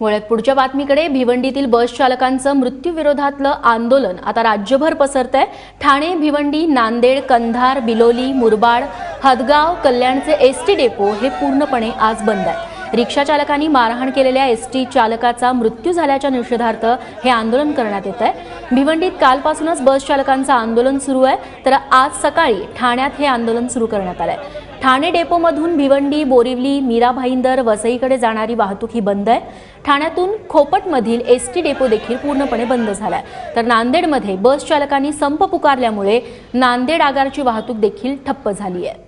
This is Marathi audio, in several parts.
वळत पुढच्या बातमीकडे. भिवंडीतील बस चालकांचं मृत्यूविरोधातलं आंदोलन आता राज्यभर पसरतंय. ठाणे, भिवंडी, नांदेड, कंधार, बिलोली, मुरबाड, हदगाव, कल्याणचे एसटी डेपो हे पूर्णपणे आज बंद आहे. रिक्षा चालकांनी मारहाण केलेल्या एसटी चालकाचा मृत्यू झाल्याच्या निषेधार्थ हे आंदोलन करण्यात येत आहे. भिवंडीत कालपासूनच बस चालकांचं आंदोलन सुरू आहे, तर आज सकाळी ठाण्यात हे आंदोलन सुरू करण्यात आलंय. ठाणे डेपोमधून भिवंडी, बोरिवली, मीरा भाईंदर, वसईकडे जाणारी वाहतूक ही बंद आहे. ठाण्यातून खोपटमधील एसटी डेपो देखील पूर्णपणे बंद झालाय. तर नांदेडमध्ये बस चालकांनी संप पुकारल्यामुळे नांदेड आगारची वाहतूक देखील ठप्प झाली आहे.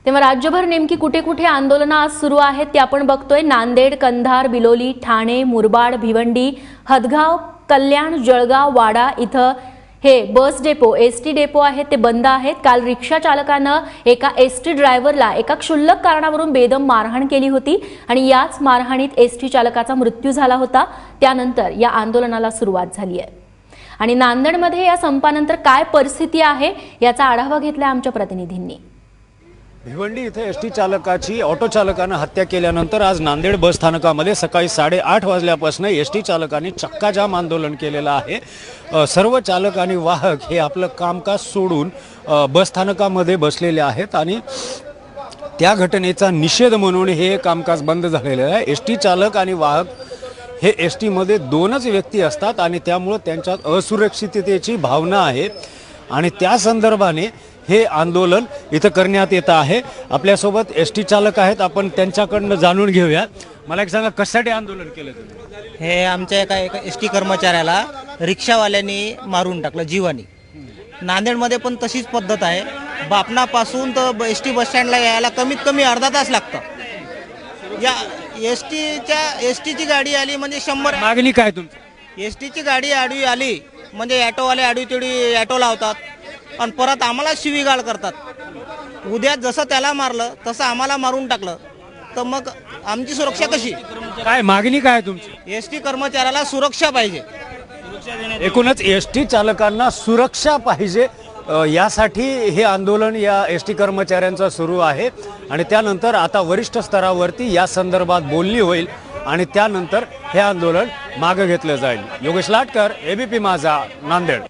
तेव्हा राज्यभर नेमकी कुठे कुठे आंदोलनं आज सुरू आहेत ते आपण बघतोय. नांदेड, कंधार, बिलोली, ठाणे, मुरबाड, भिवंडी, हदगाव, कल्याण, जळगाव, वाडा इथं हे बस डेपो, एसटी डेपो आहेत ते बंद आहेत. काल रिक्षा चालकानं एका एसटी ड्रायव्हरला एका क्षुल्लक कारणावरून बेदम मारहाण केली होती आणि याच मारहाणीत एसटी चालकाचा मृत्यू झाला होता. त्यानंतर या आंदोलनाला सुरुवात झाली आहे. आणि नांदेडमध्ये या संपानंतर काय परिस्थिती आहे याचा आढावा घेतलाय आमच्या प्रतिनिधींनी. भिवंडी इथे एसटी चालकाची ऑटो चालकानं हत्या केल्यानंतर आज नांदेड बस स्थानकामध्ये सकाळी 8:30 वाजल्यापासून एसटी चालकांनी चक्काजाम आंदोलन केलेलं आहे. सर्व चालक आणि वाहक हे आपलं कामकाज सोडून बस स्थानकामध्ये बसलेले आहेत आणि त्या घटनेचा निषेध म्हणून हे कामकाज बंद झालेलं आहे. एसटी चालक आणि वाहक हे एसटीमध्ये दोनच व्यक्ती असतात आणि त्यामुळं त्यांच्यात असुरक्षिततेची भावना आहे आणि त्या संदर्भाने हे आंदोलन इथं करण्यात येत आहे. आपल्यासोबत एसटी चालक आहेत, आपण त्यांच्याकडनं जाणून घेऊया. मला एक सांगा, कशासाठी आंदोलन केलं तुम्ही? हे आमच्या एका एसटी कर्मचाऱ्याला रिक्षावाल्यांनी मारून टाकलं जीवानी. नांदेडमध्ये पण तशीच पद्धत आहे. बापनापासून तर एसटी बस स्टँडला यायला कमीत कमी अर्धा तास लागतं. या एसटीची गाडी आली म्हणजे 100. मागणी काय तुमची? एसटीची गाडी आडवी आली म्हणजे ॲटोवाले आडवी तेवढी ॲटो लावतात आणि परत आम्हाला शिवीगाळ करतात. उद्या जसं त्याला मारलं तसं आम्हाला मारून टाकलं तर मग आमची सुरक्षा कशी? काय मागणी काय तुमची? एसटी कर्मचाऱ्याला सुरक्षा पाहिजे. एकूणच एसटी चालकांना सुरक्षा पाहिजे यासाठी हे आंदोलन या एसटी कर्मचाऱ्यांचं सुरू आहे आणि त्यानंतर आता वरिष्ठ स्तरावरती या संदर्भात बोलणी होईल आणि त्यानंतर हे आंदोलन मागे घेतलं जाईल. योगेश लाटकर, एबीपी माझा, नांदेड.